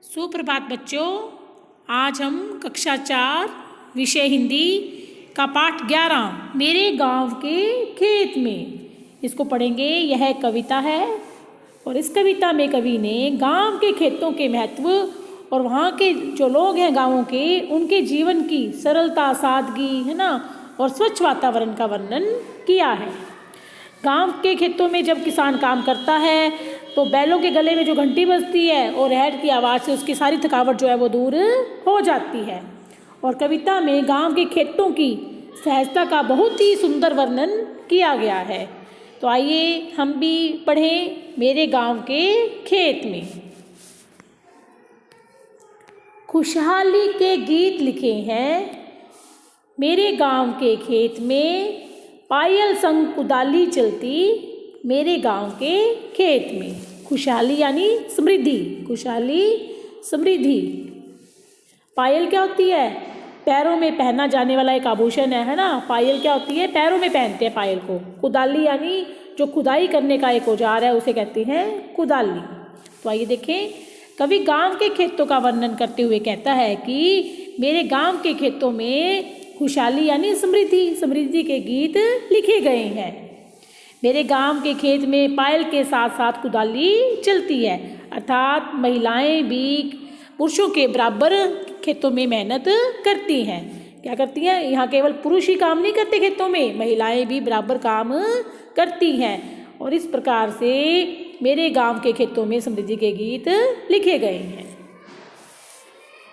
सुप्रभात बच्चों। आज हम कक्षा 4 विषय हिंदी का पाठ 11 मेरे गांव के खेत में इसको पढ़ेंगे। यह कविता है और इस कविता में कवि ने गांव के खेतों के महत्व और वहाँ के जो लोग हैं गाँवों के उनके जीवन की सरलता, सादगी है ना, और स्वच्छ वातावरण का वर्णन किया है। गांव के खेतों में जब किसान काम करता है तो बैलों के गले में जो घंटी बजती है और रहट की आवाज़ से उसकी सारी थकावट जो है वो दूर हो जाती है। और कविता में गांव के खेतों की सहजता का बहुत ही सुंदर वर्णन किया गया है। तो आइए हम भी पढ़ें मेरे गांव के खेत में। खुशहाली के गीत लिखे हैं मेरे गांव के खेत में, पायल संग कुदाली चलती मेरे गांव के खेत में। खुशहाली यानी समृद्धि, खुशहाली समृद्धि। पायल क्या होती है? पैरों में पहना जाने वाला एक आभूषण है ना। पायल क्या होती है? पैरों में पहनते हैं पायल को। कुदाली यानी जो खुदाई करने का एक औजार है उसे कहते हैं कुदाली। तो आइए देखें, कवि गांव के खेतों का वर्णन करते हुए कहता है कि मेरे गांव के खेतों में खुशहाली यानी समृद्धि, समृद्धि के गीत लिखे गए हैं। मेरे गांव के खेत में पायल के साथ साथ कुदाली चलती है, अर्थात महिलाएं भी पुरुषों के बराबर खेतों में मेहनत करती हैं। क्या करती हैं? यहाँ केवल पुरुष ही काम नहीं करते खेतों में, महिलाएं भी बराबर काम करती हैं। और इस प्रकार से मेरे गांव के खेतों में समृद्धि के गीत लिखे गए हैं।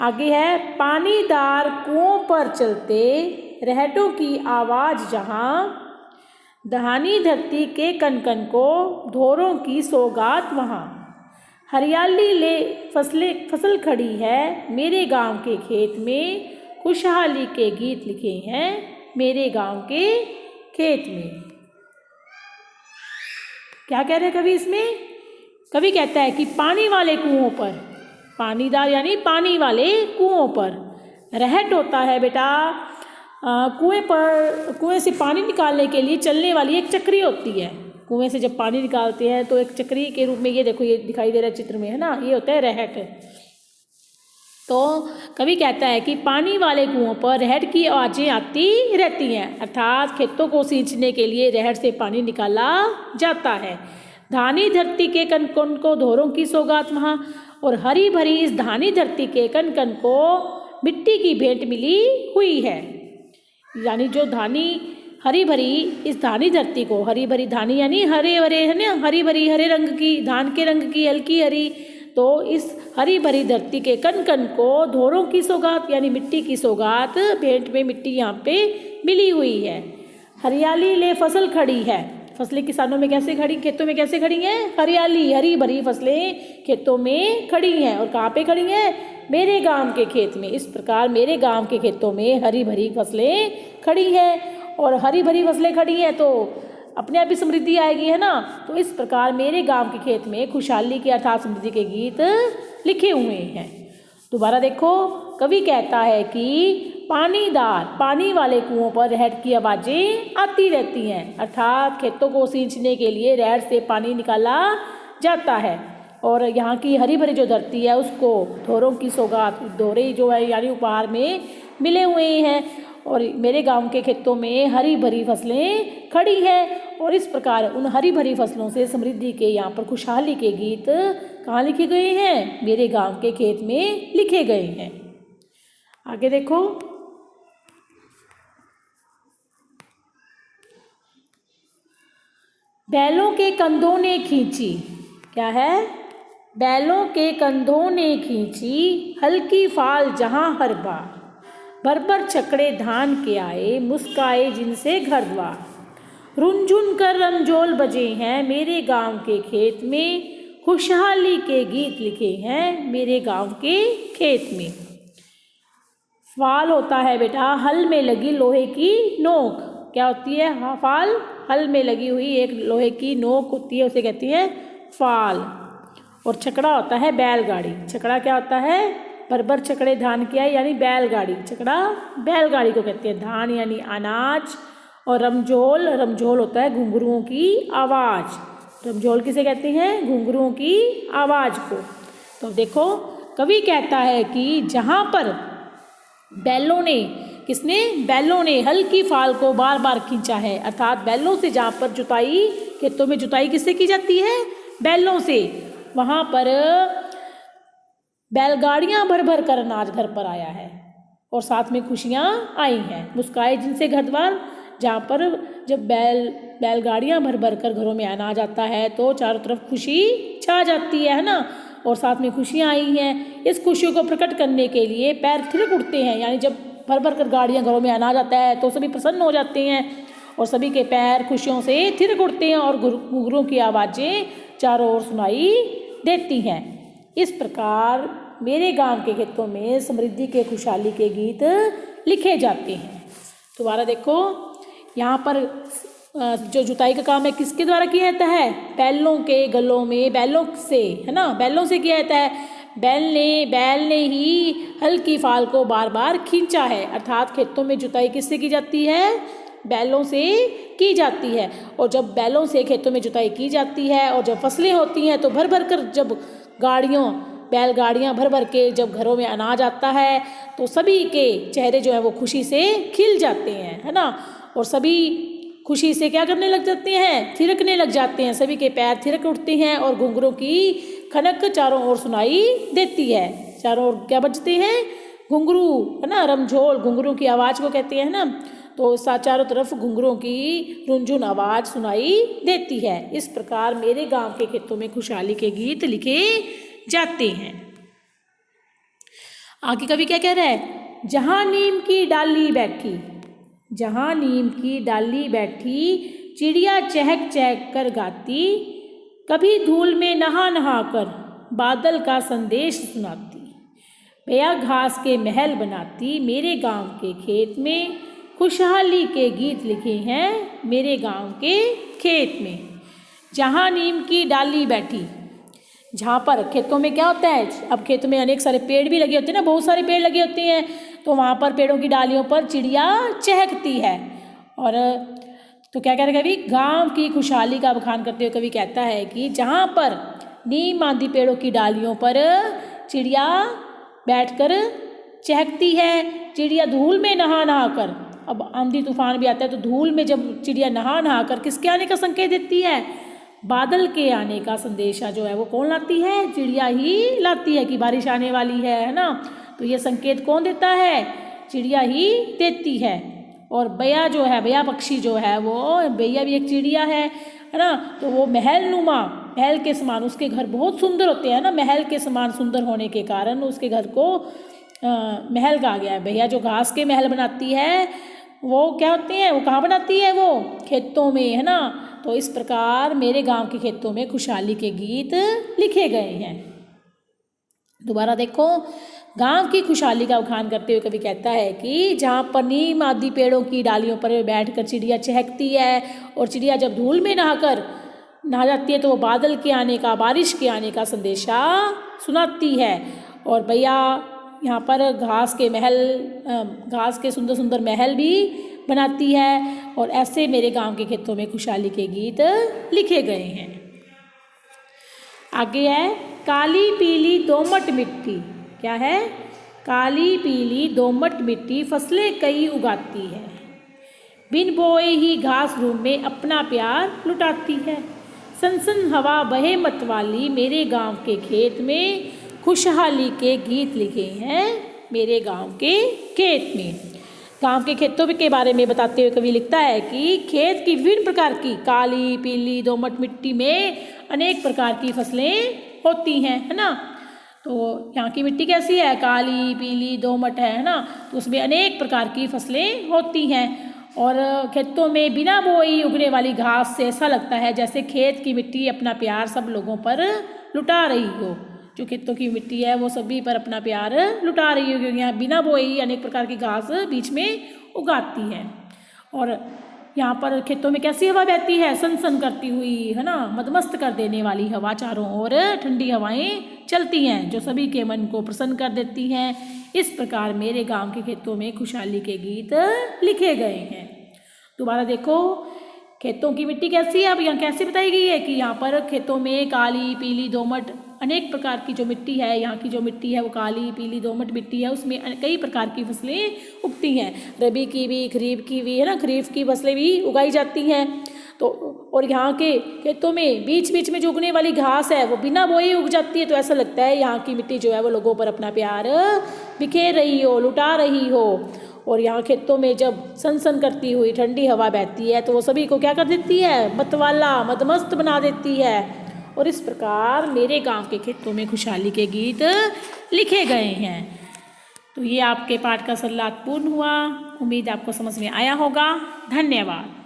आगे है, पानीदार कुओं पर चलते रहटों की आवाज़ जहाँ, दहानी धरती के कन कन को धोरों की सौगात वहाँ। हरियाली ले फसल खड़ी है मेरे गांव के खेत में, खुशहाली के गीत लिखे हैं मेरे गांव के खेत में। क्या कह रहे हैं कवि इसमें? कवि कहता है कि पानी वाले कुओं पर, पानीदार यानी पानी वाले कुओं पर, रहट होता है बेटा कुएं से पानी निकालने के लिए चलने वाली एक चक्री होती है। कुएं से जब पानी निकालते हैं तो एक चक्री के रूप में, ये देखो ये दिखाई दे रहा है चित्र में है ना, ये होता है रहट। तो कवि कहता है कि पानी वाले कुओं पर रहट की आवाज़ें आती रहती हैं, अर्थात खेतों को सींचने के लिए रहट से पानी निकाला जाता है। धानी धरती के कन कन को धोरों की सौगात वहाँ, और हरी भरी इस धानी धरती के कन कन को मिट्टी की भेंट मिली हुई है। यानी जो धानी हरी भरी इस धानी धरती को, हरी भरी धानी यानी हरे भरे है ना, हरी भरी हरे रंग की, धान के रंग की हल्की हरी, तो इस हरी भरी धरती के कन कन को धोरों की सौगात यानी मिट्टी की सौगात, भेंट में मिट्टी यहाँ पे मिली हुई है। हरियाली ले फसल खड़ी है, फसलें किसानों में कैसे खड़ी, खेतों में कैसे खड़ी हैं? हरियाली, हरी भरी फसलें खेतों में खड़ी हैं। और कहाँ पे खड़ी हैं? मेरे गांव के खेत में। इस प्रकार मेरे गांव के खेतों में हरी भरी फसलें खड़ी हैं, और हरी भरी फसलें खड़ी हैं तो अपने आप ही समृद्धि आएगी है ना। तो इस प्रकार मेरे गांव के खेत में खुशहाली के अर्थात समृद्धि के गीत लिखे हुए हैं। दोबारा देखो, कवि कहता है कि पानीदार पानी वाले कुओं पर रहट की आवाज़ें आती रहती हैं, अर्थात खेतों को सींचने के लिए रहट से पानी निकाला जाता है। और यहाँ की हरी भरी जो धरती है उसको धोरों की सौगात, धोरे जो है यानी उपहार में मिले हुए हैं, और मेरे गांव के खेतों में हरी भरी फसलें खड़ी हैं। और इस प्रकार उन हरी भरी फसलों से समृद्धि के, यहाँ पर खुशहाली के गीत कहाँ लिखे गए हैं? मेरे गांव के खेत में लिखे गए हैं। आगे देखो, बैलों के कंधों ने खींची, क्या है? बैलों के कंधों ने खींची हल्की फाल जहाँ हर बार, भर छकड़े धान के आए मुस्काए जिनसे घर द्वार। रुनझुन कर रंजोल बजे हैं मेरे गांव के खेत में, खुशहाली के गीत लिखे हैं मेरे गांव के खेत में। फाल होता है बेटा हल में लगी लोहे की नोक। क्या होती है? हाँ, फाल हल में लगी हुई एक लोहे की नोक होती है, उसे कहती है फाल। और छकड़ा होता है बैलगाड़ी। छकड़ा क्या होता है? भर छकड़े धान की आए यानी बैलगाड़ी, छकड़ा बैलगाड़ी को कहते हैं। धान यानी अनाज, और रमझोल, रमझोल होता है घुंघरुओं की आवाज़। रमझोल किसे कहते हैं? घुंघरुओं की आवाज़ को। तो देखो, कवि कहता है कि जहाँ पर बैलों ने, किसने, बैलों ने हल्की फाल को बार बार खींचा है, अर्थात बैलों से जहाँ पर जुताई, खेतों में जुताई किससे की जाती है, बैलों से, वहाँ पर बैलगाड़ियाँ भर भर कर अनाज घर पर आया है और साथ में खुशियाँ आई हैं। मुस्काए जिनसे घर द्वार, जहाँ पर जब बैलगाड़ियाँ भर भर कर घरों में अनाज आता है तो चारों तरफ खुशी छा जाती है ना, और साथ में खुशियाँ आई हैं। इस खुशियों को प्रकट करने के लिए पैर थिरक उठते हैं, यानी जब भर भर कर गाड़ियाँ घरों में अनाज आता है तो सभी प्रसन्न हो जाते हैं और सभी के पैर खुशियों से थिरक उठते हैं और घुंघरूओं की आवाज़ें चारों ओर सुनाई देती हैं। इस प्रकार मेरे गांव के खेतों में समृद्धि के, खुशहाली के गीत लिखे जाते हैं। दोबारा देखो, यहाँ पर जो जुताई का काम है किसके द्वारा किया जाता है, बैलों के गलों में, बैलों से, है ना, बैलों से किया जाता है। बैल ने ही हल्की फाल को बार बार खींचा है, अर्थात खेतों में जुताई किससे की जाती है, बैलों से की जाती है। और जब बैलों से खेतों में जुताई की जाती है और जब फसलें होती हैं तो भर भर कर जब बैलगाड़ियाँ भर भर के जब घरों में अनाज आता है तो सभी के चेहरे जो है वो खुशी से खिल जाते हैं, है ना, और सभी खुशी से क्या करने लग जाते हैं, थिरकने लग जाते हैं, सभी के पैर थिरक उठते हैं और घुंघरूओं की खनक चारों ओर सुनाई देती है। चारों ओर क्या बजते हैं, घुंघरू, है ना, रमझोल, घुंघरू की आवाज़ को कहते हैं ना, तो चारों तरफ घुंघरूओं की रुनझुन आवाज़ सुनाई देती है। इस प्रकार मेरे गांव के खेतों में खुशहाली के गीत लिखे जाते हैं। आगे कवि क्या कह रहा है, जहाँ नीम की डाली बैठी, जहाँ नीम की डाली बैठी चिड़िया चहक चहक कर गाती, कभी धूल में नहा नहा कर बादल का संदेश सुनाती, भैया घास के महल बनाती, मेरे गांव के खेत में खुशहाली के गीत लिखे हैं मेरे गांव के खेत में। जहाँ नीम की डाली बैठी, जहाँ पर खेतों में क्या होता है, अब खेतों में अनेक सारे पेड़ भी लगे होते हैं ना, बहुत सारे पेड़ लगे होते हैं, तो वहाँ पर पेड़ों की डालियों पर चिड़िया चहकती है। और तो क्या कह रहे कवि, गांव की खुशहाली का बखान करते हुए कवि कहता है कि जहाँ पर नीम आदि पेड़ों की डालियों पर चिड़िया बैठकर चहकती है, चिड़िया धूल में नहा नहा कर, अब आंधी तूफान भी आता है तो धूल में जब चिड़िया नहा नहा कर किसके आने का संकेत देती है, बादल के आने का संदेशा जो है वो कौन लाती है, चिड़िया ही लाती है कि बारिश आने वाली है ना, तो ये संकेत कौन देता है, चिड़िया ही देती है। और बैया जो है, बैया पक्षी जो है वो, बैया भी एक चिड़िया है ना, तो वो महल नुमा, महल के समान, उसके घर बहुत सुंदर होते हैं ना, महल के समान सुंदर होने के कारण उसके घर को महल कहा गया है। बैया जो घास के महल बनाती है वो क्या होते हैं, वो कहाँ बनाती है, वो खेतों में, है ना। तो इस प्रकार मेरे गांव के खेतों में खुशहाली के गीत लिखे गए हैं। दोबारा देखो, गांव की खुशहाली का बखान करते हुए कवि कहता है कि जहाँ पर नीम आदि पेड़ों की डालियों पर बैठकर चिड़िया चहकती है और चिड़िया जब धूल में नहा जाती है तो वो बादल के आने का, बारिश के आने का संदेशा सुनाती है। और भैया यहाँ पर घास के सुंदर सुंदर महल भी बनाती है। और ऐसे मेरे गांव के खेतों में खुशहाली के गीत लिखे गए हैं। आगे है, काली पीली दोमट मिट्टी, क्या है, काली पीली दोमट मिट्टी फसलें कई उगाती है, बिन बोए ही घास रूम में अपना प्यार लुटाती है, सनसन हवा बहे मतवाली मेरे गांव के खेत में खुशहाली के गीत लिखे हैं मेरे गांव के खेत में। गांव के खेतों के बारे में बताते हुए कवि लिखता है कि खेत की विभिन्न प्रकार की काली पीली दोमट मिट्टी में अनेक प्रकार की फसलें होती हैं, है ना। तो यहाँ की मिट्टी कैसी है, काली पीली दोमट है ना, तो उसमें अनेक प्रकार की फसलें होती हैं। और खेतों में बिना बोई उगने वाली घास से ऐसा लगता है जैसे खेत की मिट्टी अपना प्यार सब लोगों पर लुटा रही हो। जो खेतों की मिट्टी है वो सभी पर अपना प्यार लुटा रही है, क्योंकि यहाँ बिना बोई अनेक प्रकार की घास बीच में उगाती है। और यहाँ पर खेतों में कैसी हवा बहती है, सनसन करती हुई, है ना, मदमस्त कर देने वाली हवा, चारों ओर ठंडी हवाएं चलती हैं जो सभी के मन को प्रसन्न कर देती हैं। इस प्रकार मेरे गांव के खेतों में खुशहाली के गीत लिखे गए हैं। दोबारा देखो, खेतों की मिट्टी कैसी है, अब यहाँ कैसे बताई गई है कि यहाँ पर खेतों में काली पीली दोमट अनेक प्रकार की जो मिट्टी है, यहाँ की जो मिट्टी है वो काली पीली दोमट मिट्टी है, उसमें कई प्रकार की फसलें उगती हैं। रबी की भी, खरीफ की भी, है ना, खरीफ की फसलें भी उगाई जाती हैं। तो और यहाँ के खेतों में बीच बीच में जो उगने वाली घास है वो बिना बोए उग जाती है। तो ऐसा लगता है यहाँ की मिट्टी जो है वो लोगों पर अपना प्यार बिखेर रही हो, लुटा रही हो। और यहाँ खेतों में जब सन करती हुई ठंडी हवा बहती है तो वो सभी को क्या कर देती है, मतवाला मदमस्त बना देती है। और इस प्रकार मेरे गांव के खेतों में खुशहाली के गीत लिखे गए हैं। तो ये आपके पाठ का संलाप पूर्ण हुआ। उम्मीद आपको समझ में आया होगा। धन्यवाद।